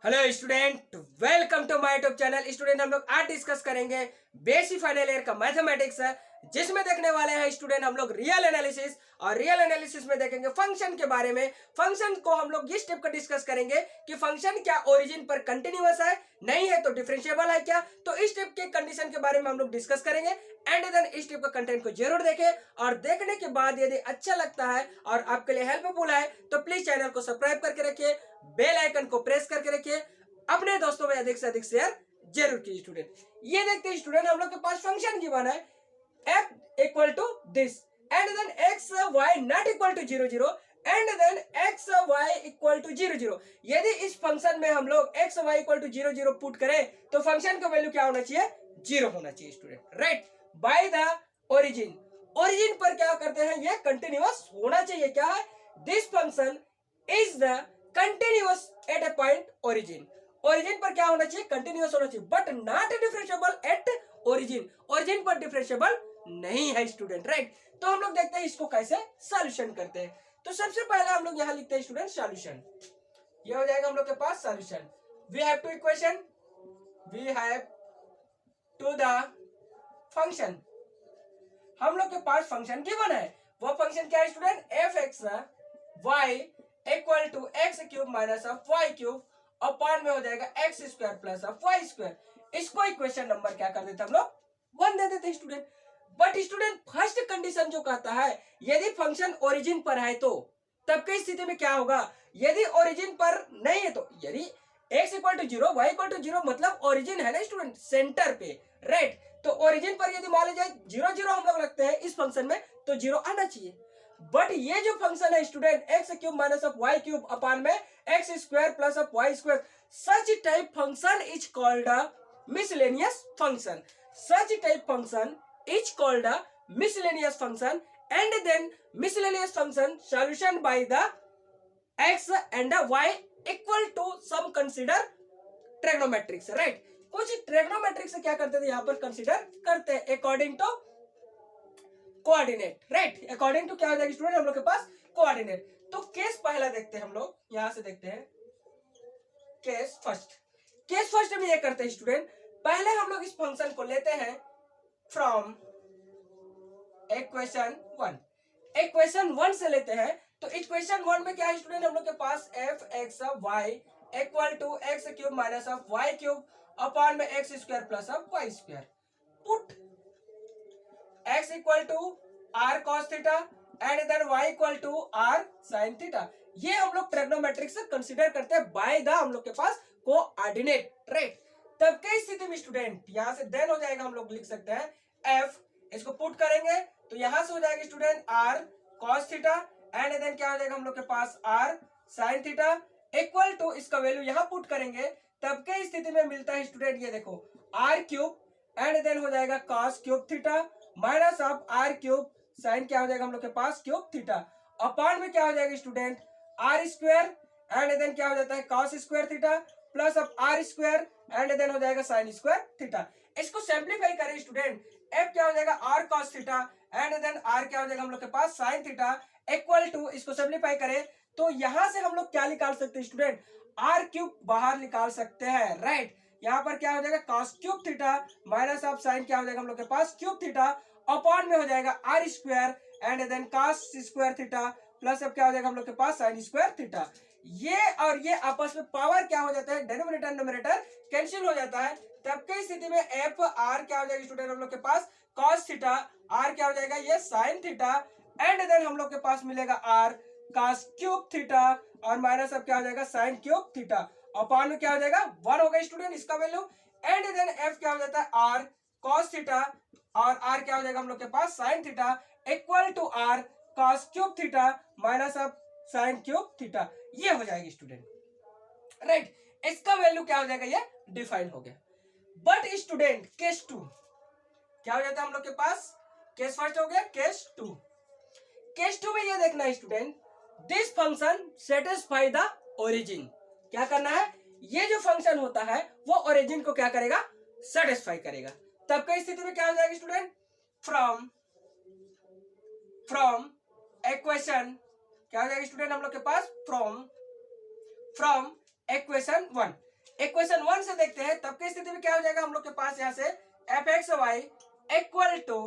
Hello student, welcome to my YouTube channel. Student, हम लोग आज डिस्कस करेंगे बेसिक फाइनल ईयर का मैथमेटिक्स, जिसमें देखने वाले हैं स्टूडेंट हम लोग रियल एनालिसिस। और रियल एनालिसिस में देखेंगे फंक्शन के बारे में। फंक्शन को हम लोग इस स्टेप का डिस्कस करेंगे कि फंक्शन क्या ओरिजिन पर कंटिन्यूअस है, नहीं है तो डिफरेंशिएबल है क्या। तो इस स्टेप के कंडीशन के बारे में हम लोग डिस्कस करेंगे। एंड देन इस स्टेप का कंटेंट को जरूर देखें, और देखने के बाद यदि अच्छा लगता है और आपके लिए हेल्पफुल है तो प्लीज चैनल को सब्सक्राइब करके रखिए, बेल आइकन को प्रेस करके रखिए, अपने दोस्तों में अधिक से अधिक शेयर जरूर कीजिए। स्टूडेंट, ये देखते हैं स्टूडेंट, हम लोग के पास फंक्शन गिवन है f equal to this and then x y not equal to 0 0 and then x y equal to 0 0। यदि इस फंक्शन में हम लोग x y equal to 0 0 put करें तो फंक्शन का वैल्यू क्या होना चाहिए? 0 होना चाहिए student, right. Bye the origin, origin पर क्या करते हैं, ये कंटिन्यूअस होना चाहिए। क्या है? This function is the continuous at A point origin. Origin पर क्या होना चाहिए? कंटिन्यूअस होना चाहिए, but not differentiable at origin. Origin पर डिफरेंशिएबल नहीं है स्टूडेंट, राइट। तो हम लोग देखते हैं इसको कैसे सॉल्यूशन करते हैं। तो सबसे पहले हम लोग यहां लिखते हैं स्टूडेंट सॉल्यूशन। ये हो जाएगा हम लोग के पास solution. We have to equation, we have to the function. हम लोग के पास फंक्शन गिवन है। वो फंक्शन क्या है student? F x y equal to x cube minus of y cube upon में हो जाएगा x square plus of y square. इसको इक्वेशन नंबर क्या कर देते हम लोग? 1 दे देते student. But student, first condition जो कहता है यदि फंक्शन ओरिजिन पर है तो तब की स्थिति में क्या होगा? यदि ओरिजिन पर नहीं है तो यदि x equal to 0 y equal to 0 मतलब ओरिजिन है ना स्टूडेंट, सेंटर पे, राइट। तो ओरिजिन पर यदि मान लीजिए 0 0 हम लोग रखते हैं इस फंक्शन में तो 0 आना चाहिए। बट ये जो फंक्शन है student x cube minus of y cube upon में x square plus of y square, such type function is called a miscellaneous function. Such type function is called a miscellaneous function and then miscellaneous function solution by the x and y equal to some consider trigonometrics, right. कुछ trigonometrics से क्या करते थे यहाँ पर consider करते हैं according to coordinate, right. According to क्या हो जाएगा स्टूडेंट हम लोग के पास? कोऑर्डिनेट। तो केस पहला देखते हैं हम लोग, यहां से देखते हैं केस फर्स्ट। केस फर्स्ट में ये करते हैं स्टूडेंट, पहले हम लोग इस फंक्शन को लेते हैं फ्रॉम इक्वेशन 1। इक्वेशन 1 से लेते हैं। तो इक्वेशन 1 में क्या है स्टूडेंट? हम लोग के पास f x of y equal to x cube minus of y cube upon में x square plus of y square. Put x equal to r cos theta and then y equal to r sine theta. ये हम लोग trigonometric से consider करते हैं by the हम लोग के पास कोऑर्डिनेट, राइट। तब के स्थिति में स्टूडेंट यहां से देन हो जाएगा, हम लोग लिख सकते हैं f, इसको पुट करेंगे तो यहां से हो जाएगा student r cos theta and then क्या हो जाएगा हम लोग के पास r sin theta equal to, इसका वैल्यू यहां पुट करेंगे तब के स्थिति में मिलता है स्टूडेंट, ये देखो r क्यूब एंड देन हो जाएगा cos cube theta minus of r cube sine क्या हो जाएगा हम लोग के पास क्यूब थीटा अपॉन में क्या हो जाएगा student r square and then क्या हो जाता है cos square theta plus of r square and then हो जाएगा साइन स्क्वायर थीटा। इसको सिंपलीफाई करें स्टूडेंट, एफ क्या हो जाएगा r cos theta and then r क्या हो जाएगा हम लोग के पास साइन थीटा इक्वल टू, इसको सिंपलीफाई करें तो यहां से हम लोग क्या निकाल सकते हैं स्टूडेंट? आर क्यूब बाहर निकाल सकते हैं, राइट। यहाँ पर क्या हो जाएगा cos cube theta minus of sign क्या हो जाएगा हम लोग के पास क्यूब थीटा अपॉन में हो जाएगा r square and then cos square theta plus अब क्या हो जाएगा हम लोग के पास साइन स्क्वायर थीटा। ये और ये आपस में पावर क्या हो जाता है? डिनोमिनेटर न्यूमरेटर कैंसिल हो जाता है। तब की स्थिति में एफ आर क्या हो जाएगा स्टूडेंट हम लोग के पास cos थीटा, आर क्या हो जाएगा ये साइन थीटा एंड देन हम लोग के पास मिलेगा आर cos क्यूब थीटा और माइनस अब क्या हो जाएगा साइन क्यूब थीटा अपॉन में क्या हो जाएगा 1 होगा स्टूडेंट इसका वैल्यू एंड देन एफ क्या हो जाता है आर cos थीटा और आर क्या हो जाएगा हम लोग के पास sine theta equal to r cos cube theta minus of sine cube theta. ये हो जाएगी स्टूडेंट, राइट। इसका वैल्यू क्या हो जाएगा? ये डिफाइन हो गया। बट स्टूडेंट केस 2 क्या हो जाता है हम लोग के पास? केस फर्स्ट हो गया, केस 2। केस 2 में ये देखना है student, this function satisfy the origin. क्या करना है? ये जो फंक्शन होता है वो ओरिजिन को क्या करेगा? सेटिस्फाई करेगा। तब की स्थिति में क्या हो जाएगा स्टूडेंट? फ्रॉम इक्वेशन क्या हो जाएगा स्टूडेंट हम लोग के पास? From equation 1। इक्वेशन 1 से देखते हैं, तब की स्थिति में क्या हो जाएगा हम लोग के पास यहाँ से f x y equal to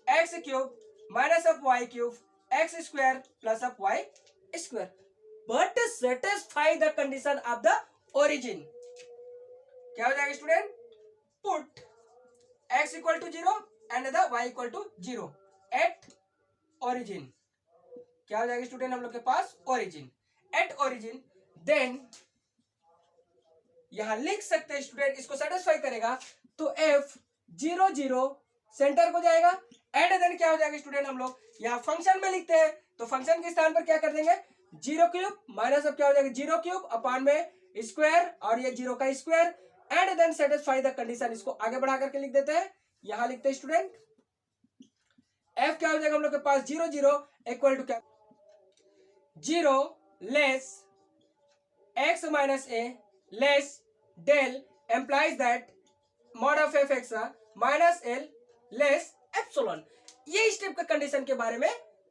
x cube minus of y cube x square plus of y square, but satisfy the condition of the origin. क्या हो जाएगा student, put x equal to 0 and the y equal to 0 at origin. क्या हो जाएगा student हम लोग के पास ओरिजिन, एट ओरिजिन। देन यहां लिख सकते हैं स्टूडेंट, इसको सेटिस्फाई करेगा तो f 0 0 सेंटर को जाएगा, एंड देन क्या हो जाएगा स्टूडेंट हम लोग यहाँ फंक्शन में लिखते हैं, तो फंक्शन के स्थान पर क्या कर देंगे 0 क्यूब माइनस अब क्या हो जाएगा 0 क्यूब अपान में स्क्वायर और ये 0 का square, and then satisfy the condition. इसको आगे बढ़ा करके लिख देते हैं, यहां लिखते हैं स्टूडेंट f क्या हो जाएगा हम लोग के पास 0 0 इक्वल टू क्या 0 less x minus a less del implies that mod of f x minus l less epsilon. ये स्टेप के कंडीशन के बारे में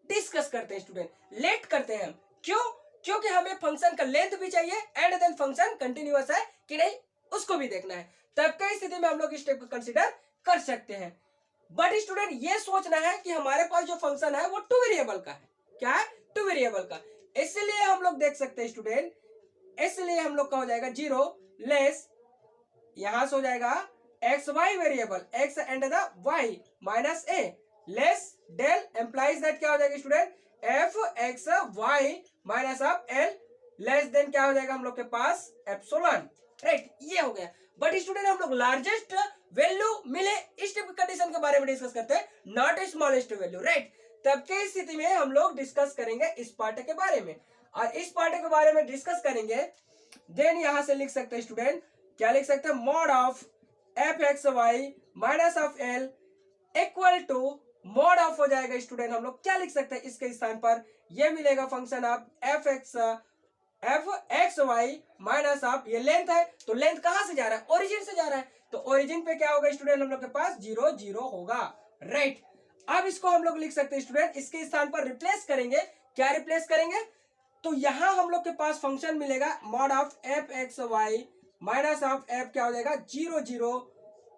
डिस्कस करते हैं स्टूडेंट, लेट करते हैं हम। क्यों, क्योंकि हमें फंक्शन का लेंथ भी चाहिए एंड देन फंक्शन कंटिन्यूअस है कि नहीं उसको भी देखना है, तब कई स्थिति में हम लोग इस स्टेप को कंसीडर कर सकते हैं। बट स्टूडेंट ये सोचना है कि हमारे पास जो फंक्शन है वो टू वेरिएबल का है। क्या है, टू वेरिएबल का, इसलिए हम लोग देख सकते हैं स्टूडेंट, इसलिए हम लोग का हो जाएगा 0 लेस, यहां से हो जाएगा x y variable x and the y minus a less del implies that क्या हो जाएगा student f x y minus of l less than क्या हो जाएगा हम लोग के पास एप्सिलॉन, राइट। ये हो गया। बट स्टूडेंट हम लोग लार्जेस्ट वैल्यू मिले इस टाइप कंडीशन के बारे में डिस्कस करते हैं, नॉट स्मॉलेस्ट वैल्यू, राइट। तब के स्थिति में हम लोग डिस्कस करेंगे इस पार्ट के बारे में, और इस पार्ट के बारे में डिस्कस करेंगे। देन यहां से लिख सकते हैं स्टूडेंट, क्या लिख सकते हैं mod of f x y minus of l equal to mod of हो जाएगा स्टूडेंट हम लोग क्या लिख सकते हैं इसके स्थान पर, ये मिलेगा function of f x y minus of, ये लेंथ है तो लेंथ कहां से जा रहा है ओरिजिन से जा रहा है, तो ओरिजिन पे क्या होगा स्टूडेंट हम लोग के पास 0 0 होगा, राइट। अब इसको हम लोग लिख सकते हैं स्टूडेंट, इसके स्थान पर रिप्लेस करेंगे, क्या रिप्लेस करेंगे, तो यहां हम लोग के पास फंक्शन मिलेगा mod of f x y minus of f क्या हो जाएगा 0 0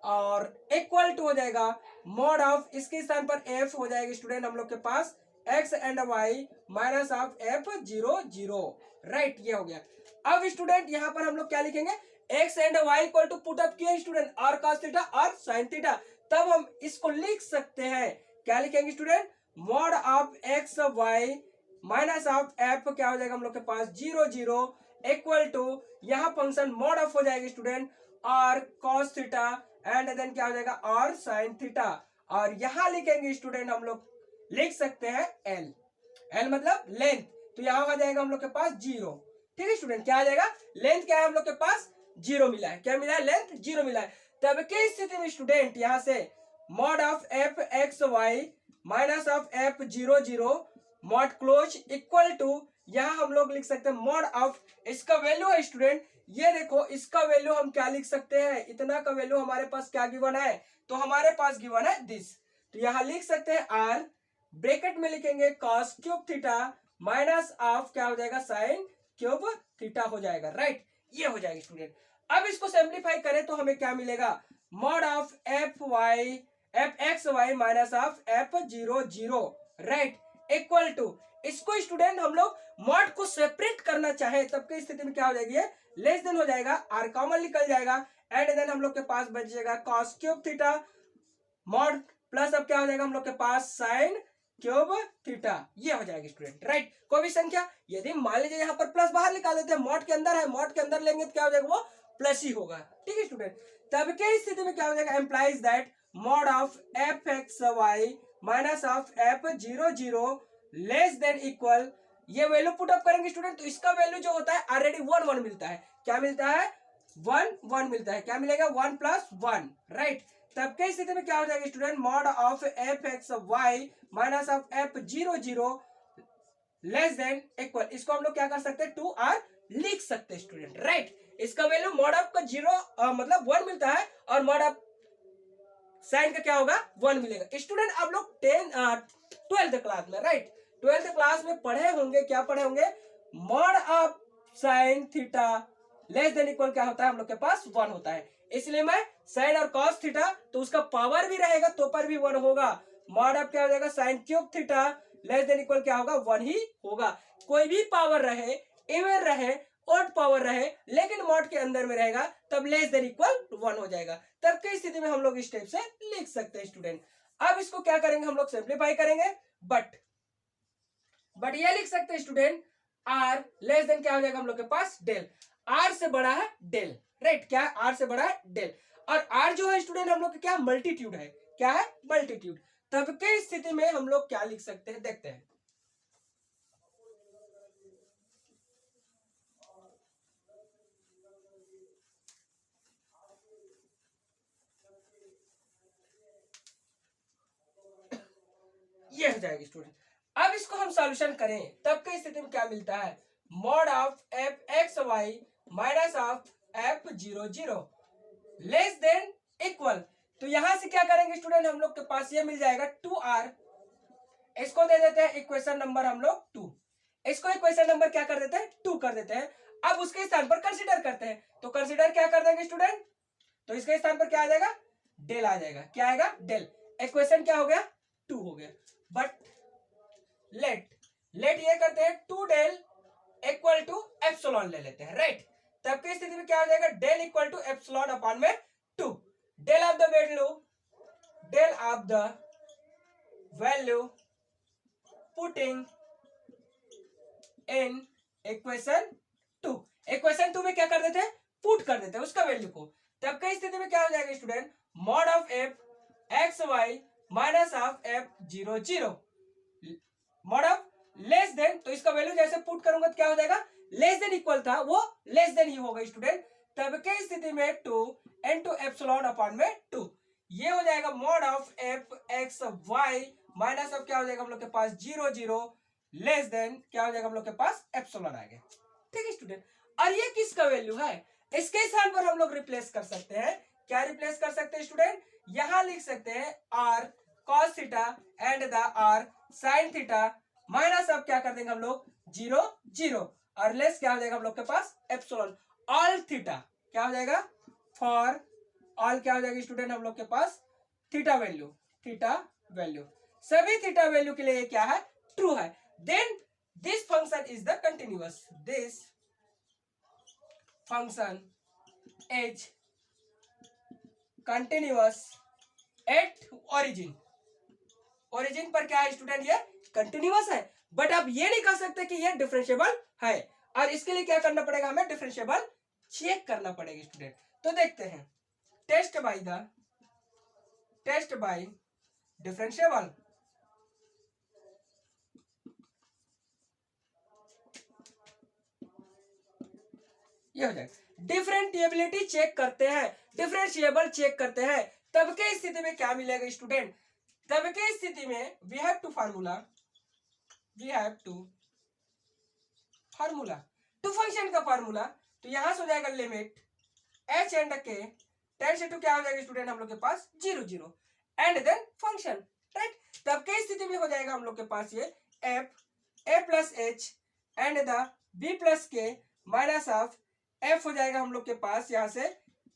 और इक्वल टू हो जाएगा मॉड ऑफ, इसके स्थान पर एफ हो जाएगा स्टूडेंट हम लोग के पास x and y minus of f 0 0, right. ये हो गया। अब स्टूडेंट यहाँ पर हम लोग क्या लिखेंगे x and y equal to put up किया स्टूडेंट और cos थीटा और sin थीटा, तब हम इसको लिख सकते हैं, क्या लिखेंगे student mod of x y minus of f क्या हो जाएगा हम लोग के पास 0 0 इक्वल टू यहाँ फंक्शन मॉड ऑफ हो जाएगा स्टूडेंट और cos थीटा एंड देन क्या हो जाएगा और sin थीटा, और यहाँ लिखेंगे स्टूडेंट हम लोग लिख सकते हैं एल, एल मतलब लेंथ, तो यहाँ आ जाएगा हम लोग के पास 0, ठीक है स्टूडेंट। क्या आ जाएगा लेंथ क्या है हम लोग के पास 0 मिला है, क्या मिला है लेंथ 0 मिला है। तब की स्थिति में स्टूडेंट यहाँ से mod of f x y minus of f 0 0 mod close equal to यहाँ हम लोग लिख सकते हैं मॉड ऑफ, इसका वैल्यू है स्टूडेंट, ये देखो इसका वैल्यू हम क्या लिख सकते हैं, इतना का वैल्यू हमारे पास क्या गिवन है, तो हमारे पास गिवन है दिस, तो यहाँ लिख सकते हैं आर ब्रैकेट में लिखेंगे cos cube theta minus of क्या हो जाएगा sin क्यूब थीटा हो जाएगा, राइट। ये हो जाएगा स्टूडेंट। अब इसको सिंपलीफाई करें तो हमें क्या मिलेगा mod of f x y minus of f 0 0, right, equal to, इसको स्टूडेंट हम लोग मॉड को सेपरेट करना चाहे तब की स्थिति में क्या हो जाएगी लेस देन हो जाएगा, आर कॉमन निकल जाएगा एंड देन हम लोग के पास बच जाएगा cos cube theta mod plus अब क्या हो जाएगा हम लोग के पास sin क्यूब थीटा, ये हो जाएगा स्टूडेंट, राइट। कोई भी संख्या यदि मान लीजिए यहाँ पर प्लस बाहर निकाल देते हैं, मॉड के अंदर है, मॉड के अंदर लेंगे तो क्या हो जाएगा वो प्लस ही होगा, ठीक है स्टूडेंट। तब के स्थिति में क्या हो जाएगा implies that mod of f x y minus of f 0 0 less than equal, ये वैल्यू पुट अप करेंगे स्टूडेंट, तो इसका वैल्यू जो होता है ऑलरेडी 1 1 मिलता है, क्या मिलता है 1 1 मिलता है, क्या मिलेगा 1 प्लस 1, राइट। तब के स्थिति में क्या हो जाएगा student mod of f x y minus of f 0 0 less than equal, इसको हम लोग क्या कर सकते हैं 2 r लिख सकते हैं स्टूडेंट, राइट। इसका वैल्यू मॉड ऑफ का 0 मतलब 1 मिलता है और मॉड ऑफ साइन का क्या होगा 1 मिलेगा। स्टूडेंट आप लोग 12th क्लास में, राइट, 12th क्लास में पढ़े होंगे, क्या पढ़े होंगे mod of sine theta less than equal क्या होता है हम लोग के पास 1 होता है। इसलिए मैं साइन और कॉस थीटा तो उसका पावर भी रहेगा तो पर भी 1 होगा। मॉड ऑफ क्या हो जाएगा sign cube theta less than equal क्या होगा 1 ही होगा। कोई भी पावर रहे, इवन रहे, ऑड पावर रहे, लेकिन मॉड के अंदर में रहेगा तब लेस देन इक्वल 1 हो जाएगा। तब की स्थिति में हम लोग इस टाइप से लिख सकते हैं स्टूडेंट। अब इसको क्या करेंगे हम लोग सिंप्लीफाई करेंगे, बट ये लिख सकते हैं स्टूडेंट आर लेस देन क्या हो जाएगा हम लोग के पास डेल, आर से बड़ा है डेल, राइट। क्या है आर से बड़ा है डेल, और आर जो है स्टूडेंट हम लोग क्या मल्टीट्यूड है, क्या है मल्टीट्यूड। तब के स्थिति में हम लोग क्या लिख सकते हैं देखते हैं। ये हो जाएगी स्टूडेंट। अब इसको हम सॉल्यूशन करें तब की स्थिति में क्या मिलता है, mod of f x y minus of f 0 0 less than equal. तो यहां से क्या करेंगे स्टूडेंट हम लोग के पास ये मिल जाएगा 2r, इसको दे देते हैं इक्वेशन नंबर हम लोग 2, इसको इक्वेशन नंबर क्या कर देते हैं 2 कर देते हैं। अब उसके स्थान पर कंसीडर करते हैं, तो कंसीडर क्या कर देंगे स्टूडेंट, तो इसके स्थान पर क्या आ जाएगा डेल आ जाएगा, क्या आएगा डेल। इक्वेशन क्या हो गया 2 हो गया। बट लेट ये करते हैं 2 डेल इक्वल टू एप्सिलॉन ले लेते हैं, राइट। तब की स्थिति में क्या हो जाएगा del equal to epsilon upon में 2, del of the value putting in equation 2, equation 2 में क्या कर देते हैं पुट कर देते हैं उसका वैल्यू को। तब की स्थिति में क्या हो जाएगा student mod of f x y minus of f 0 0 mod of less than, तो इसका वैल्यू जैसे पुट करूंगा तो क्या हो जाएगा लेस देन इक्वल था वो लेस देन ही होगा स्टूडेंट। तब के स्थिति में 2 इनटू एप्सिलॉन अपॉन में 2, ये हो जाएगा mod of f x y minus of क्या हो जाएगा हम लोग के पास 0 0 लेस देन क्या हो जाएगा हम लोग के पास एप्सिलॉन आ गया, ठीक है स्टूडेंट। और ये किसका वैल्यू है, इसके स्थान पर हम लोग रिप्लेस कर सकते हैं। क्या रिप्लेस कर सकते हैं स्टूडेंट, यहां लिख सकते हैं r cos theta and the r sine theta minus अब क्या कर देंगे हम लोग 0 0 और लेस क्या हो जाएगा हम लोग के पास एप्सिलॉन ऑल थीटा, क्या हो जाएगा फॉर ऑल क्या हो जाएगा स्टूडेंट हम लोग के पास थीटा वैल्यू सभी थीटा वैल्यू के लिए ये क्या है ट्रू है। Then this function is the continuous, this function is continuous at origin पर क्या है स्टूडेंट ये कंटिन्यूअस है। बट आप ये नहीं कह सकते कि ये डिफरेंशिएबल है, और इसके लिए क्या करना पड़ेगा हमें डिफरेंशिएबल चेक करना पड़ेगा स्टूडेंट। तो देखते हैं टेस्ट बाय डिफरेंशिएबल। ये हो जाएगा डिफरेंशिएबिलिटी चेक करते हैं, डिफरेंशिएबल चेक करते हैं। तब के स्थिति में क्या मिलेगा स्टूडेंट, तब के स्थिति में we have to formula to function का फार्मूला। तो यहां से हो जाएगा limit h and k tends to क्या हो जाएगा स्टूडेंट हम लोग के पास 0 0 एंड देन फंक्शन, राइट। तब के स्थिति में हो जाएगा हम लोग के पास ये f a plus h and the B plus k minus of f हो जाएगा हम लोग के पास यहाँ से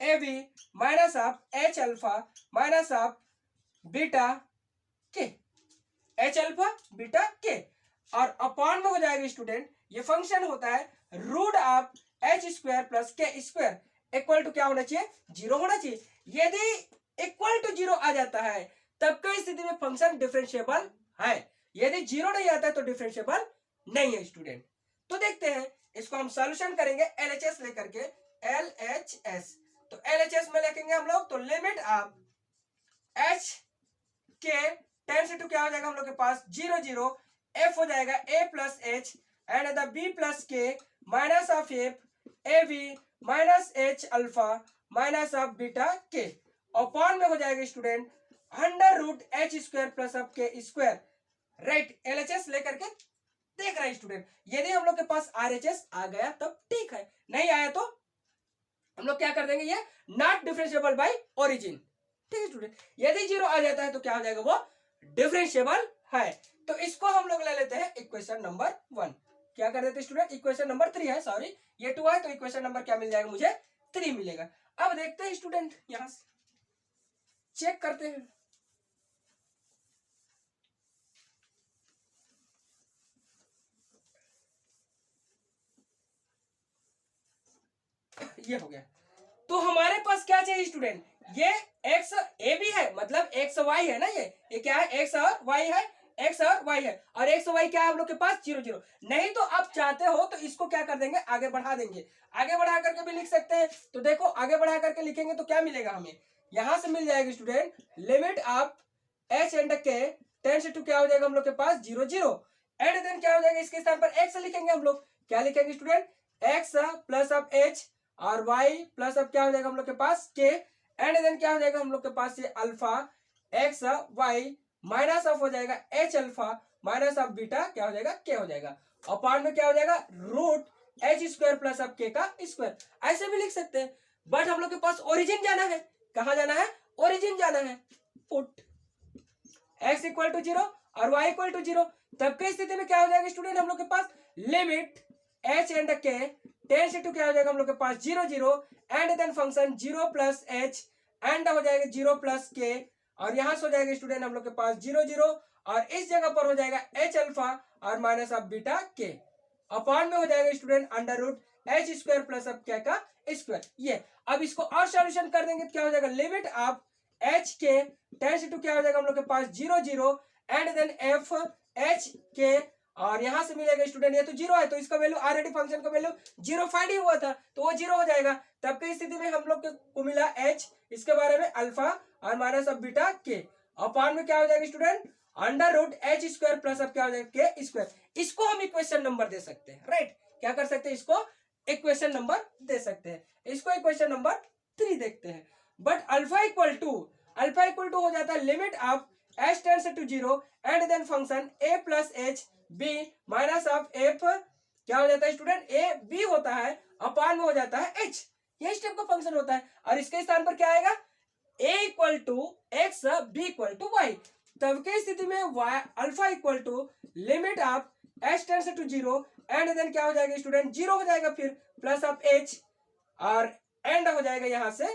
a B minus of h alpha minus of beta k, h alpha beta k, और अपॉन में हो जाएगा स्टूडेंट ये फंक्शन होता है root of h square plus k square equal to क्या होना चाहिए 0 होना चाहिए। यदि इक्वल टू 0 आ जाता है तब की स्थिति में फंक्शन डिफरेंशिएबल है, यदि 0 नहीं आता है तो डिफरेंशिएबल नहीं है स्टूडेंट। तो देखते हैं इसको हम सॉल्यूशन करेंगे एलएचएस लेकर के, एलएचएस। तो एलएचएस में लिखेंगे हम लोग तो लिमिट ऑफ एच के टेंड्स टू क्या हो जाएगा हम लोग के पास 0 0 एफ हो जाएगा A plus h and the B plus k minus of F A B minus h alpha minus of beta k, upon में हो जाएगा student under root h square plus of k square, right. LHS लेकर के देख रहे हैं student, यदि हम लोग के पास आरएचएस आ गया तब ठीक है, नहीं आया तो हम लोग क्या कर देंगे ये नॉट डिफरेंशिएबल बाय ओरिजिन, ठीक है स्टूडेंट। यदि 0 आ जाता है तो क्या हो जाएगा वो डिफरेंशिएबल है। तो इसको हम लोग ले लेते हैं इक्वेशन नंबर 1। क्या कर देते स्टूडेंट, इक्वेशन नंबर 3 है, सॉरी ये 2 है, तो इक्वेशन नंबर क्या मिल जाएगा मुझे, 3 मिलेगा। अब देखते हैं स्टूडेंट, यहां से चेक करते हैं। ये हो गया। तो हमारे पास क्या चाहिए स्टूडेंट, ये एक्स ए भी है, मतलब एक्स वाई है ना, ये क्या है, एक्स और वाई है, एक्स और वाई है, और एक्स वाई क्या है हम लोग के पास, 0 0। नहीं तो आप चाहते हो तो इसको क्या कर देंगे, आगे बढ़ा देंगे, आगे बढ़ा करके भी लिख सकते हैं। तो देखो आगे बढ़ा करके लिखेंगे तो क्या मिलेगा हमें, यहां से मिल जाएगी student limit of H and के टेंस टू क्या हो जाएगा हम लोग के पास 0 0, एंड देन क्या हो जाएगा, इसके स्थान पर एक्स लिखेंगे हम लोग, क्या लिखेंगे student, x plus of h और y प्लस अब क्या हो जाएगा हम लोग के पास k, एंड देन क्या हो जाएगा हम लोग के पास ये alpha x y minus of हो जाएगा h alpha minus of beta क्या हो जाएगा k हो जाएगा, अपॉन में क्या हो जाएगा रूट h स्क्वायर प्लस अब k का स्क्वायर, ऐसे भी लिख सकते हैं। बट हम लोग के पास ओरिजिन जाना है, कहां जाना है, ओरिजिन जाना है, पुट x इक्वल टू 0 और y इक्वल टू 0, तब की स्थिति में क्या हो जाएगा स्टूडेंट, हम लोग के पास limit h and k tends to क्या हो जाएगा हम लोग के पास 0 0, and then function 0 plus h and हो जाएगा 0 प्लस के, और यहां से हो जाएगा स्टूडेंट हम लोग के पास 0 0, और इस जगह पर हो जाएगा एच अल्फा और minus of beta k, upon में हो जाएगा student under root h square plus of क्या का स्क्वायर। ये अब इसको और सॉल्यूशन कर देंगे तो क्या हो जाएगा, लिमिट ऑफ एच के टेंस टू क्या हो जाएगा हम लोग के पास 0 0, एंड देन एफ एच के, और यहां से मिलेगा स्टूडेंट ये तो 0 है, तो इसका वैल्यू ऑलरेडी फंक्शन का वैल्यू 0 फाइंड ही हुआ था, तो वो 0 हो जाएगा। तब की स्थिति में हम लोग को मिला h, इसके बारे में अल्फा और minus of beta k, upon में क्या हो जाएगा student under root h square plus अब क्या हो जाएगा के स्क्वायर। इसको हम इक्वेशन नंबर दे सकते हैं, राइट, क्या कर सकते हैं, इसको इक्वेशन नंबर दे सकते हैं, इसको इक्वेशन नंबर 3 देखते हैं। बट अल्फा इक्वल टू हो जाता है limit of h tends to 0, and then function a plus h b minus of f क्या हो जाता है स्टूडेंट, ए बी होता है, अपान में हो जाता है एच, ये स्टेप का फंक्शन होता है, और इसके स्थान पर क्या आएगा, A equal to X B equal to Y, तब के स्थिति में y alpha equal to limit of h tends to 0, and then क्या हो जाएगा स्टूडेंट 0 हो जाएगा, फिर प्लस ऑफ एच और एंड हो जाएगा यहां से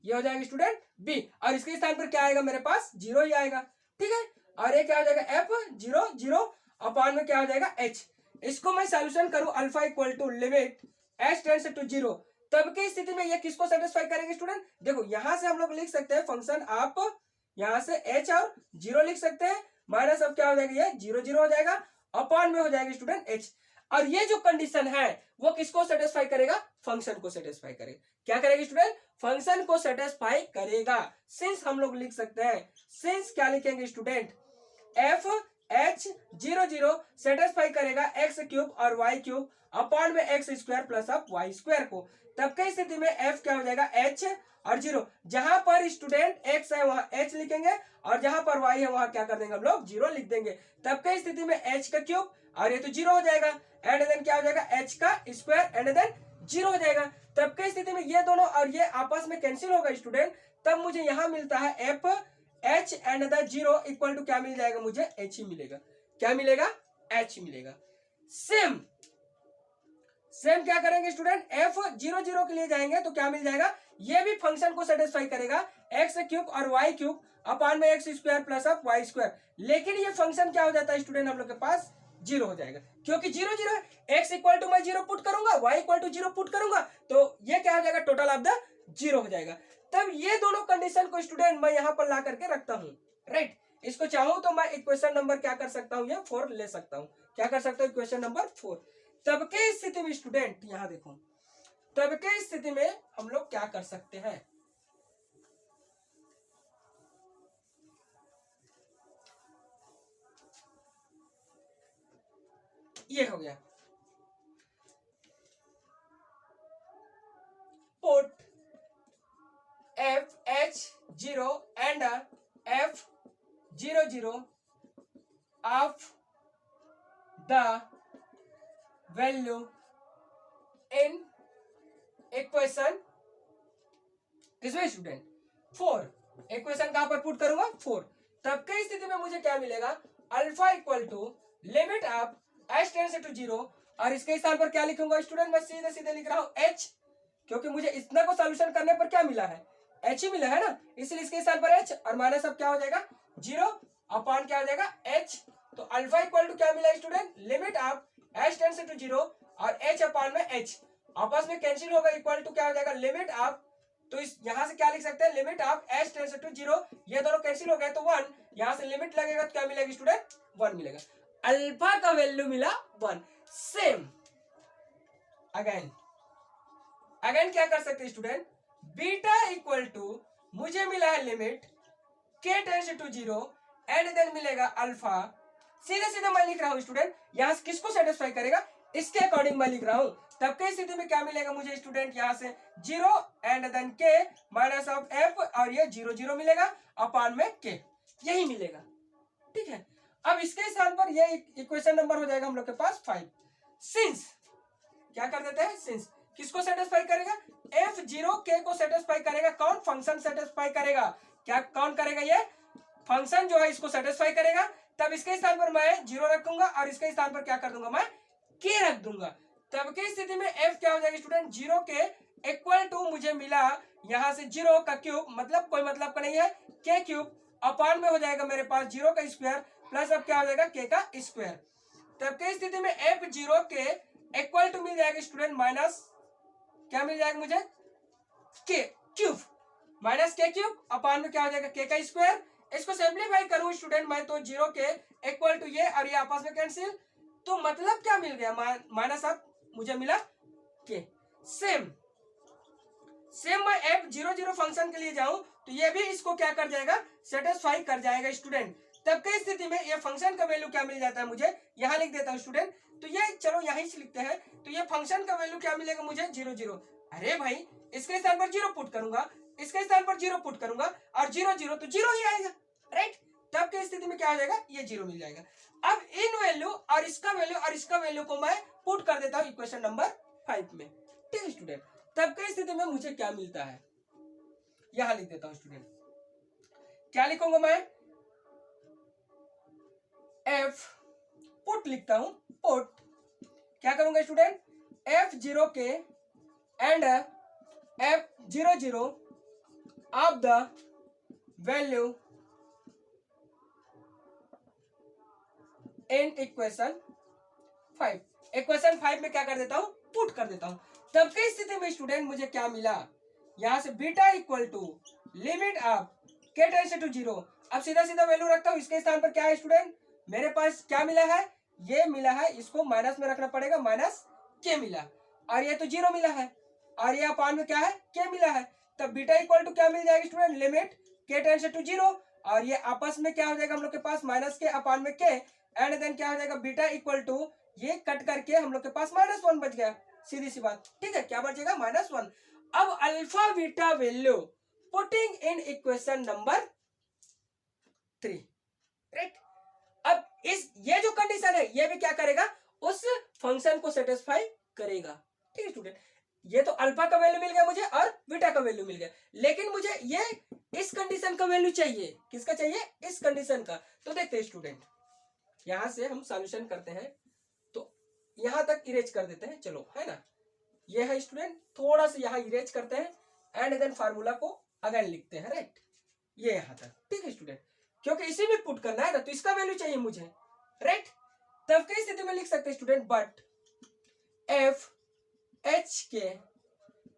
ये हो जाएगा स्टूडेंट बी, और इसके स्थान पर क्या आएगा मेरे पास 0 ही आएगा, ठीक है, और ये क्या हो जाएगा एफ 0 0 अपॉन में क्या हो जाएगा एच। इसको मैं सॉल्यूशन करूं alpha equal to limit h tends to 0, तब की स्थिति में ये किसको सेटिस्फाई करेंगे स्टूडेंट, देखो यहां से हम लोग लिख सकते हैं फंक्शन आप यहां से एच और 0 लिख सकते हैं, माइनस अब क्या हो जाएगा ये 0 0 हो जाएगा, अपॉन में हो जाएगा स्टूडेंट एच, और ये जो कंडीशन है वो किसको सेटिस्फाई करेगा, फंक्शन को सेटिस्फाई करेगा, क्या करेगा स्टूडेंट, फंक्शन को सेटिस्फाई करेगा। सिंस हम लोग लिख सकते हैं, सिंस क्या लिखेंगे स्टूडेंट, एफ एच 0 0 सेटिस्फाई करेगा एक्स क्यूब और वाई क्यूब अपॉन में x square plus of y square को, तब की स्थिति में एफ क्या हो जाएगा एच और 0, जहां पर स्टूडेंट एक्स है वहां एच लिखेंगे, और जहां पर वाई है वहां क्या कर देंगे हम लोग 0 लिख देंगे, तब की स्थिति में एच का क्यूब और ये तो 0 हो जाएगा, एंड देन क्या हो जाएगा एच का स्क्वायर एंड देन 0 हो जाएगा, तब की स्थिति में ये दोनों और ये आपस में कैंसिल होगा स्टूडेंट, तब मुझे यहां मिलता है f h and the 0 equal to क्या मिल जाएगा मुझे एच ही मिलेगा, क्या मिलेगा एच मिलेगा। सेम क्या करेंगे स्टूडेंट, एफ 0 0 के लिए जाएंगे तो क्या मिल जाएगा, ये भी फंक्शन को सेटिस्फाई करेगा एक्स क्यूब और वाई क्यूब अपॉन में x square plus of y square, लेकिन ये फंक्शन क्या हो जाता है स्टूडेंट हम लोग के पास 0 हो जाएगा, क्योंकि 0 0 है, एक्स इक्वल टू मैं 0 पुट करूंगा, वाई इक्वल टू 0 पुट करूंगा, तो ये क्या हो जाएगा टोटल ऑफ द 0 हो जाएगा। तब ये दोनों कंडीशन को स्टूडेंट मैं यहां पर ला करके रखता हूं, राइट, इसको चाहूं तो मैं इक्वेशन नंबर क्या कर सकता हूं, ये 4 ले सकता हूं, क्या कर सकता हूं इक्वेशन नंबर 4। तब के स्थिति में स्टूडेंट यहां देखो, तब के स्थिति में हम लोग क्या कर सकते हैं, ये हो गया put F h 0 and F 0 0 of the value in equation किसमें स्टूडेंट 4, इक्वेशन कहां पर पुट करूंगा 4, तब की स्थिति में मुझे क्या मिलेगा, alpha equal to limit of h tends to 0 और इसके स्थान पर क्या लिखूंगा स्टूडेंट, मैं सीधे सीधे लिख रहा हूँ h, क्योंकि मुझे इतना को सॉल्यूशन करने पर क्या मिला है, h ही मिला है ना, इसलिए इसके स्थान पर h और माइनस अब क्या हो जाएगा 0 अपॉन क्या हो जाएगा h। तो अल्फा इक्वल टू क्या मिला student, limit of h tends to 0 और h अपॉन में h आपस में कैंसिल होगा, इक्वल टू क्या हो जाएगा लिमिट ऑफ, तो इस यहां से क्या लिख सकते हैं limit of h tends to 0, ये दोनों कैंसिल हो गए तो 1, यहां से लिमिट लगेगा तो क्या मिलेगा स्टूडेंट 1 मिलेगा, अल्फा का वैल्यू मिला 1। सेम अगेन क्या कर सकते हैं स्टूडेंट, बीटा इक्वल टू मुझे मिला है limit k tends to 0 and then मिलेगा अल्फा, सीधे सीधे मैं लिख रहा हूं स्टूडेंट, यहां से किसको सेटिस्फाई करेगा इसके अकॉर्डिंग मैं लिख रहा हूं, तब की स्थिति में क्या मिलेगा मुझे स्टूडेंट, यहां से 0 and then k minus of f और ये 0 0 मिलेगा अपॉन में k, यही मिलेगा। ठीक है, अब इसके स्थान पर ये इक्वेशन नंबर हो जाएगा हम लोग के पास 5। सिंस क्या कर देते हैं, सिंस किसको सेटिस्फाई करेगा, f0 k को सेटिस्फाई करेगा, कौन, फंक्शन सेटिस्फाई करेगा, क्या कौन करेगा, ये फंक्शन जो है इसको सेटिस्फाई करेगा, तब इसके स्थान पर मैं 0 रखूंगा और इसके स्थान पर क्या कर दूंगा मैं k रख दूंगा, तब की स्थिति में f क्या हो जाएगा स्टूडेंट 0 के इक्वल टू मुझे मिला यहां से 0 का क्यूब, मतलब कोई मतलब का नहीं है, k क्यूब अपॉन में हो जाएगा मेरे पास 0 का स्क्वायर प्लस अब क्या हो जाएगा k का स्क्वायर, तब की स्थिति में f0 के इक्वल टू मिल जाएगा स्टूडेंट माइनस क्या मिल जाएगा मुझे k cube minus k cube upon में क्या हो जाएगा k का स्क्वायर, इसको सिंपलीफाई करूं स्टूडेंट मैं तो 0 के इक्वल टू ये और ये आपस में कैंसिल, तो मतलब क्या मिल गया माइनस अब मुझे मिला k। सेम मैं f00 फंक्शन के लिए जाऊं तो ये भी इसको क्या कर जाएगा सेटिस्फाई कर जाएगा स्टूडेंट, तब की स्थिति में ये फंक्शन का वैल्यू क्या मिल जाता है मुझे, यहां लिख देता हूं स्टूडेंट, तो ये चलो यहीं से लिखते हैं, तो ये फंक्शन का वैल्यू क्या मिलेगा मुझे 0 0, अरे भाई इसके स्थान पर 0 पुट करूंगा, इसके स्थान पर 0 पुट करूंगा और 0 0 तो 0 ही आएगा, राइट, तब की स्थिति में क्या हो जाएगा ये 0 मिल जाएगा। अब इन वैल्यू और इसका वैल्यू को मैं पुट कर देता हूं इक्वेशन नंबर 5 में। ठीक है स्टूडेंट, तब की स्थिति में मुझे क्या मिलता है, यहां लिख देता हूं स्टूडेंट, क्या लिखूंगा मैं, f पुट लिखता हूं, पुट क्या करूंगा स्टूडेंट, f0 के and f00 of the value in equation 5, equation 5 में क्या कर देता हूं पुट कर देता हूं, तब की स्थिति में स्टूडेंट मुझे क्या मिला, यहां से beta equal to limit of k tends to 0, अब सीधा सीधा वैल्यू रखता हूं, इसके स्थान पर क्या है स्टूडेंट मेरे पास क्या मिला है, ये मिला है, इसको माइनस में रखना पड़ेगा, माइनस k मिला और ये तो 0 मिला है और ये अपॉन में क्या है k मिला है, तब बीटा इक्वल टू क्या मिल जाएगा student limit k tends to 0 और ये आपस में क्या हो जाएगा हम लोग के पास माइनस k अपॉन में k एंड देन क्या हो जाएगा बीटा इक्वल टू ये कट करके हम लोग के पास -1 बच गया, सीधी सी बात। ठीक है, क्या बचेगा -1। अब alpha beta value putting in equation number 3, right, अब इस ये जो कंडीशन है ये भी क्या करेगा उस फंक्शन को सेटिस्फाई करेगा। ठीक है स्टूडेंट, ये तो अल्फा का वैल्यू मिल गया मुझे और बीटा का वैल्यू मिल गया, लेकिन मुझे ये इस कंडीशन का वैल्यू चाहिए, किसका चाहिए, इस कंडीशन का। तो देखते हैं स्टूडेंट, यहां से हम सॉल्यूशन करते हैं, तो यहां तक इरेज कर देते हैं, चलो है ना, ये है स्टूडेंट, थोड़ा सा यहां इरेज करते हैं एंड देन फार्मूला को अगेन लिखते हैं, राइट, ये यहां तक। ठीक है स्टूडेंट, क्योंकि इसी में पुट करना है ना, तो इसका वैल्यू चाहिए मुझे, राइट, तब की स्थिति में लिख सकते हैं student but f h k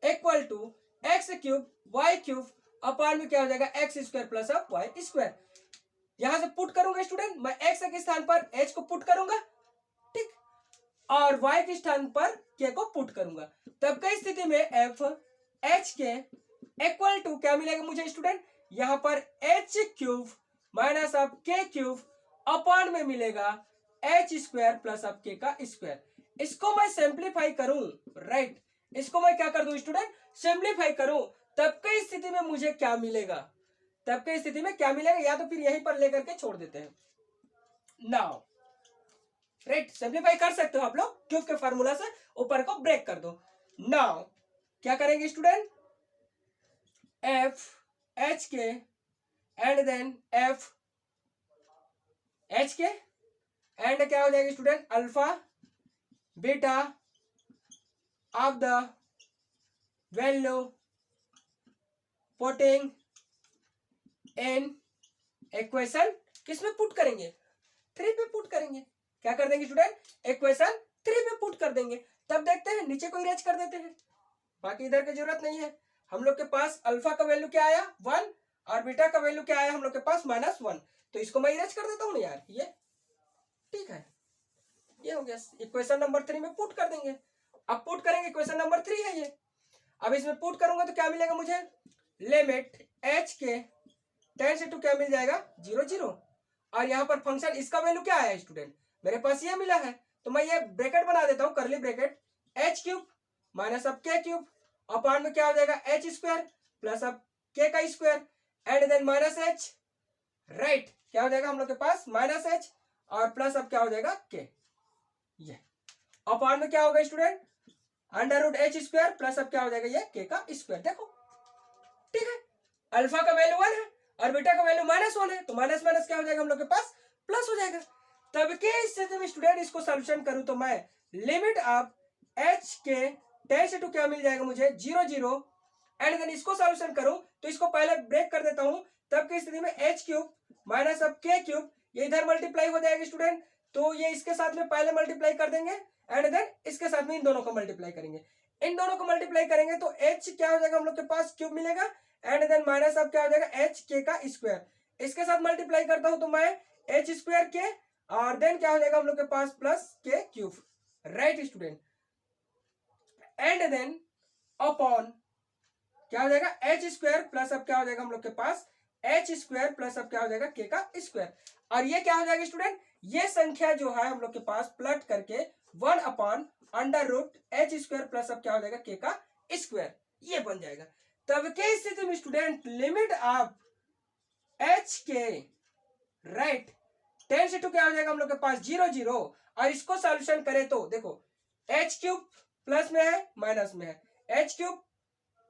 equal to x cube y cube upon में क्या हो जाएगा x square plus of y square, यहां से पुट करूंगा स्टूडेंट, मैं एक्स के स्थान पर एच को पुट करूंगा, ठीक, और वाई के स्थान पर के को पुट करूंगा, तब की स्थिति में F h k equal to क्या मिलेगा मुझे स्टूडेंट, यहां पर एच क्यूब माइनस ऑफ के क्यूब अपॉन में मिलेगा एच स्क्वायर प्लस ऑफ के का स्क्वायर, इसको मैं सिंप्लीफाई करूं, राइट, इसको मैं क्या कर दूं स्टूडेंट सिंप्लीफाई करूं, तब की स्थिति में मुझे क्या मिलेगा, तब की स्थिति में क्या मिलेगा, या तो फिर यहीं पर लेकर के छोड़ देते हैं, नाउ राइट, सिंप्लीफाई कर सकते हो आप लोग, क्यूब के फार्मूला से ऊपर को ब्रेक कर दो। नाउ क्या करेंगे स्टूडेंट, एफ एच के एंड देन एफ एच के एंड क्या हो जाएगा student, alpha beta of the value putting in equation, किसमें पुट करेंगे, 3 पे पुट करेंगे। क्या कर देंगे स्टूडेंट, इक्वेशन 3 पे पुट कर देंगे। तब देखते हैं नीचे को इरेज कर देते हैं, बाकी इधर की जरूरत नहीं है। हम लोग के पास अल्फा का वैल्यू क्या आया 1 और बीटा का वैल्यू क्या आया हम लोग के पास -1, तो इसको मैं इरेज कर देता हूँ यार, ये ठीक है, ये हो गया। इक्वेशन नंबर 3 में पुट कर देंगे। अब पुट करेंगे, इक्वेशन नंबर 3 है ये। अब इसमें पुट करूंगा तो क्या मिलेगा मुझे, लिमिट एच के टेन से टू क्या मिल जाएगा 0 0, और यहाँ पर फंक्शन इसका वैल्यू क्या है स्टूडेंट, मेरे पास ये मिला है, तो मैं ये ब्रैकेट बना देता हूँ, करली ब्रैकेट एच क्यूब माइनस अब के क्यूब अपॉन में क्या हो जाएगा एच स्क्वायर प्लस अब के का square and then minus h, right. क्या हो जाएगा हम लोग के पास माइनस एच और प्लस अब क्या हो जाएगा के, ये अपॉन में क्या होगा student under root h square plus अब क्या हो जाएगा ये के का स्क्वायर। देखो ठीक है, अल्फा का वैल्यू 1 है और बीटा का वैल्यू -1 है, तो माइनस माइनस क्या हो जाएगा हम लोग के पास प्लस हो जाएगा। तब के स्थिति में स्टूडेंट इसको सॉल्यूशन करूं तो मैं लिमिट ऑफ एच के टेन से टू क्या मिल जाएगा मुझे 0 0 एंड देन इसको सॉल्यूशन करूं तो इसको पहले ब्रेक कर देता हूं, तब की स्थिति में एच क्यूब माइनस अब के क्यूब, ये इधर मल्टीप्लाई हो जाएगा स्टूडेंट, तो ये इसके साथ में पहले मल्टीप्लाई कर देंगे एंड देन इसके साथ में इन दोनों को मल्टीप्लाई करेंगे। इन दोनों को मल्टीप्लाई करेंगे तो एच क्या हो जाएगा हम लोग के पास क्यूब मिलेगा एंड देन माइनस अब क्या हो जाएगा एच के का स्क्वायर, इसके साथ मल्टीप्लाई करता हूं तो मैं एच स्क्वायर के और देन क्या हो जाएगा हम लोग के पास plus k cube, right student. And then upon क्या हो जाएगा एच स्क्वायर प्लस अब क्या हो जाएगा हम लोग के पास एच स्क्वायर प्लस अब क्या हो जाएगा के का स्क्वायर, और ये क्या हो जाएगा स्टूडेंट, ये संख्या जो है हम लोग के पास प्लट करके 1 upon under root h square plus अब क्या हो जाएगा के का स्क्वायर, ये बन जाएगा। तब के स्थिति में स्टूडेंट लिमिट ऑफ एच के राइट 10 से 2 क्या हो जाएगा हम लोग के पास 0 0, और इसको सॉल्यूशन करें तो देखो एच क्यूब प्लस में है माइनस में है, एच क्यूब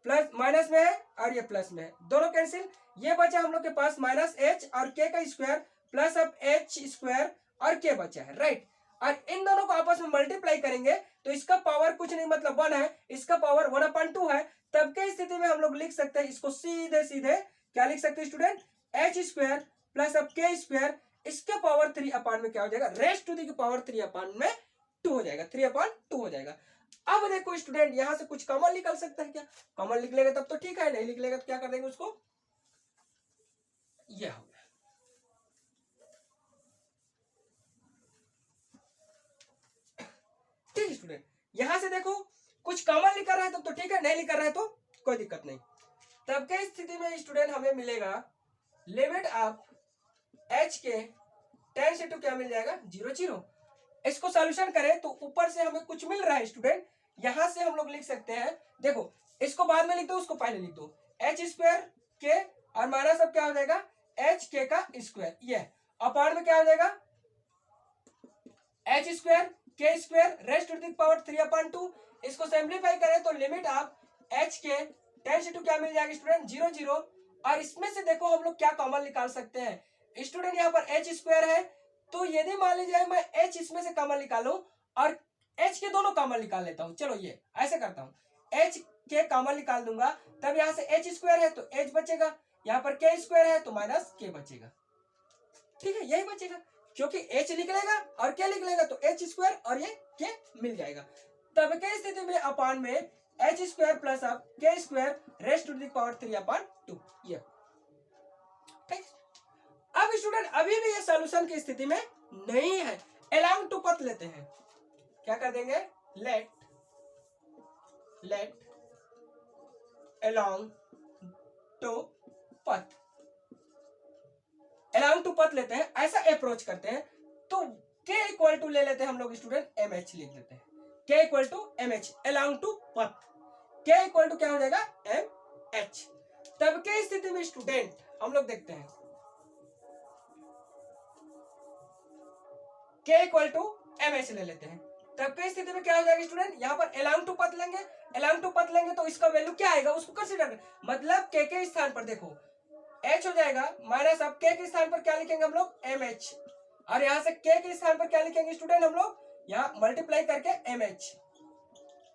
प्लस माइनस में है और ये प्लस में है, दोनों कैंसिल, ये बचा हम लोग के पास माइनस एच और के का स्क्वायर प्लस अब एच स्क्वायर और के बचा है, राइट। और इन दोनों को आपस में मल्टीप्लाई करेंगे तो इसका पावर कुछ नहीं मतलब 1 है, इसका पावर 1/2 है। तब के स्थिति में हम लोग लिख सकते हैं इसको सीधे सीधे क्या लिख सकते हैं स्टूडेंट, एच स्क्वायर प्लस अब के स्क्वायर, इसके पावर 3 अपॉन में क्या हो जाएगा raised to the power 3 upon में 2 हो जाएगा, 3/2 हो जाएगा। अब देखो स्टूडेंट यहां से कुछ कॉमन निकल सकता है क्या, कॉमन निकलेगा लेगा तब तो ठीक है, नहीं निकलेगा तो क्या कर देंगे उसको, यह हो गया। ठीक है स्टूडेंट, यहां से देखो कुछ कॉमन लिखा रहा है तब तो ठीक है, नहीं लिखा रहा है तो कोई दिक्कत नहीं। तब के स्थिति में स्टूडेंट हमें मिलेगा लिमिट ऑफ एच के 10 से 2 क्या मिल जाएगा 0 0, इसको सॉल्यूशन करें तो ऊपर से हमें कुछ मिल रहा है स्टूडेंट, यहां से हम लोग लिख सकते हैं, देखो इसको बाद में लिख दो उसको पहले लिख दो, एच स्क्वायर के और माइनस अब क्या हो जाएगा एच के का स्क्वायर, ये अपॉन में क्या हो जाएगा एच स्क्वायर के square raised to the power 3/2, इसको सिंपलीफाई करें तो लिमिट ऑफ एच के 10 से 2 क्या मिल जाएगा स्टूडेंट 0 0, और इसमें से देखो हम लोग क्या कॉमन निकाल सकते हैं स्टूडेंट, यहाँ पर एच स्क्वायर है तो यदि मान लीजिए मैं एच इसमें से कॉमन निकालूं और एच के दोनों कॉमन निकाल लेता हूं, चलो ये ऐसे करता हूं, एच के कॉमन निकाल दूंगा तब यहां से एच स्क्वायर है तो एच बचेगा, यहाँ पर के स्क्वायर है तो माइनस के बचेगा, ठीक है यही बचेगा, क्योंकि एच निकलेगा और के निकलेगा तो एच स्क्वायर और ये के मिल जाएगा। तब के स्थिति में अपॉन में एच स्क्वायर प्लस अब के square raised to the power 3/2, ये ठीक। अब स्टूडेंट अभी भी ये सॉल्यूशन की स्थिति में नहीं है, अलोंग टू पथ लेते हैं, क्या कर देंगे लेट अलोंग टू पथ, अलोंग टू पथ लेते हैं, ऐसा अप्रोच करते हैं तो के इक्वल टू ले लेते हैं हम लोग स्टूडेंट एम एच लिख लेते हैं, के equal to m h along to पथ, के इक्वल टू क्या हो जाएगा एम एच। तब के स्थिति में स्टूडेंट हम लोग देखते हैं के इक्वल टू एम एच ले लेते हैं, तब के स्थिति में क्या हो जाएगा स्टूडेंट, यहाँ पर अलोंग टू पथ लेंगे, अलोंग टू पथ लेंगे तो इसका वैल्यू क्या आएगा उसको कंसीडर, मतलब के स्थान पर देखो एच हो जाएगा माइनस अब के स्थान पर क्या लिखेंगे हम लोग एम एच, और यहाँ से k के स्थान पर क्या लिखेंगे स्टूडेंट हम लोग, यहाँ मल्टीप्लाई करके mh,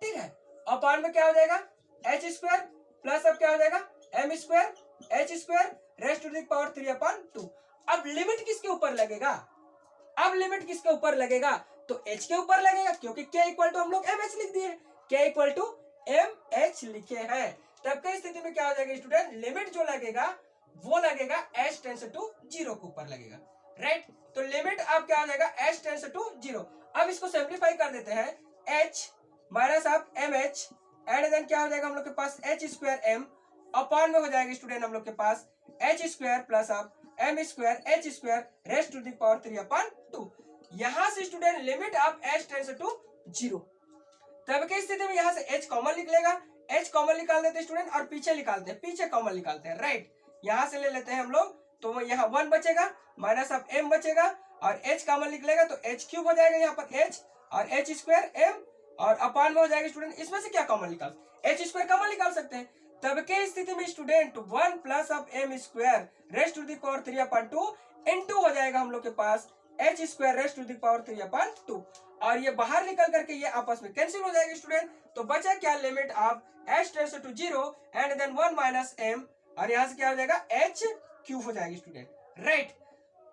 ठीक है। अपॉन में क्या हो जाएगा h स्क्वायर प्लस अब क्या हो जाएगा m square h square raised to the power 3 upon 2। अब लिमिट किसके ऊपर लगेगा, अब लिमिट किसके ऊपर लगेगा, तो h के ऊपर लगेगा, क्योंकि k इक्वल टू हम लोग mh लिख दिए, k इक्वल टू mh लिखे हैं। तब की स्थिति में क्या हो जाएगा स्टूडेंट, लिमिट जो लगेगा वो लगेगा h टेंस टू 0 के ऊपर लगेगा, राइट। तो लिमिट अब क्या हो जाएगा h टेंस टू 0। अब इसको सिंप्लीफाई कर देते हैं, h माइनस आप mh एंड देन क्या हो जाएगा हम लोग के पास h स्क्वायर m अपॉन में हो जाएगा स्टूडेंट हम लोग के पास h स्क्वायर प्लस आप m square h square raised to the power 3 upon 2। यहां से स्टूडेंट लिमिट आप h टेंस टू 0। तब की स्थिति में यहां से h कॉमन निकलेगा, h कॉमन निकाल देते हैं स्टूडेंट और पीछे निकालते हैं, पीछे कॉमन निकालते हैं, राइट। यहां से ले लेते हैं हम लोग, तो यहाँ 1 बचेगा माइनस अब m बचेगा और h कॉमन निकलेगा तो h क्यूब हो जाएगा यहाँ पर h और h स्क्वायर m और अपॉन में हो जाएगा स्टूडेंट, इसमें से क्या कॉमन निकाल, h स्क्वायर कॉमन निकाल सकते हैं। तब के स्थिति में स्टूडेंट 1 प्लस अब m square raised to the power 3 upon 2 into हो जाएगा हम लोग के पास h square raised to the power 3 upon 2 और ये बाहर निकल करके ये आपस में कैंसिल हो जाएगा स्टूडेंट। तो बचा क्या, लिमिट आप h tends to 0 and then 1 minus m और यहाँ से क्या हो जाएगा h क्यूब हो जाएगा स्टूडेंट, राइट।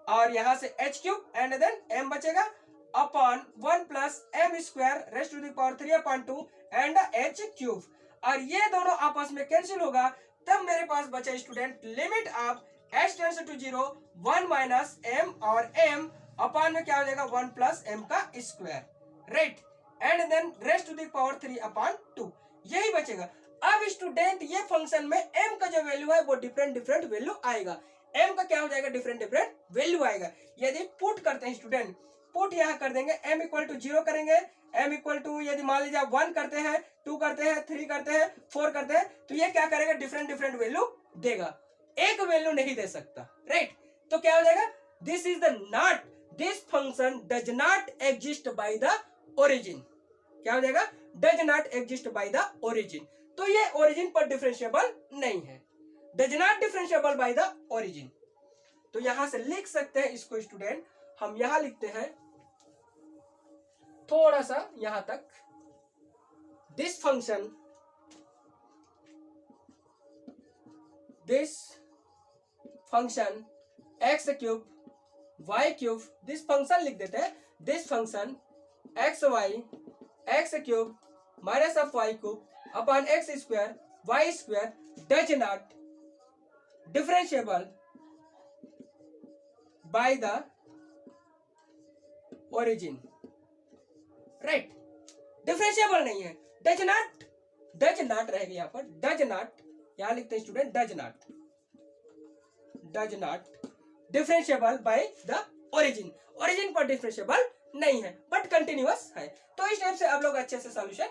और यहाँ से h cube and then m बचेगा upon 1 plus m square raised to the power 3 upon 2 and h cube और ये दोनों आपस में कैंसिल होगा। तब मेरे पास बचा स्टूडेंट लिमिट आप h tends to 0 1 minus m और m अपॉन में क्या हो जाएगा 1 प्लस m का square, right and then raised to the power 3 upon 2 यही बचेगा। अब स्टूडेंट ये फंक्शन में m का जो वैल्यू है वो डिफरेंट वैल्यू आएगा, m का क्या हो जाएगा डिफरेंट वैल्यू आएगा। यदि पुट करते हैं स्टूडेंट, पुट यहाँ कर देंगे m इक्वल टू 0 करेंगे, m इक्वल टू यदि मान लीजिए 1 करते हैं 2 करते हैं 3 करते हैं 4 करते हैं तो ये क्या करेगा डिफरेंट वैल्यू देगा, एक वैल्यू नहीं दे सकता, राइट। तो क्या हो जाएगा, this is the not, this function does not exist bye the origin, क्या हो जाएगा does not exist bye the origin. तो ये ओरिजिन पर डिफरेंशिएबल नहीं है, does not differentiable by the origin. तो यहां से लिख सकते हैं इसको स्टूडेंट, हम यहां लिखते हैं थोड़ा सा यहां तक, this function x cube y cube, this function लिख देते हैं, this function x y x cube minus of y cube upon x square y square does not differentiable by the origin, right. Differentiable नहीं है, does not रहेगा यहाँ पर, does not यहां लिखते हैं student, does not differentiable by the origin, origin पर differentiable नहीं है बट कंटिन्यूअस है। तो इस टाइप से आप लोग अच्छे से सॉल्यूशन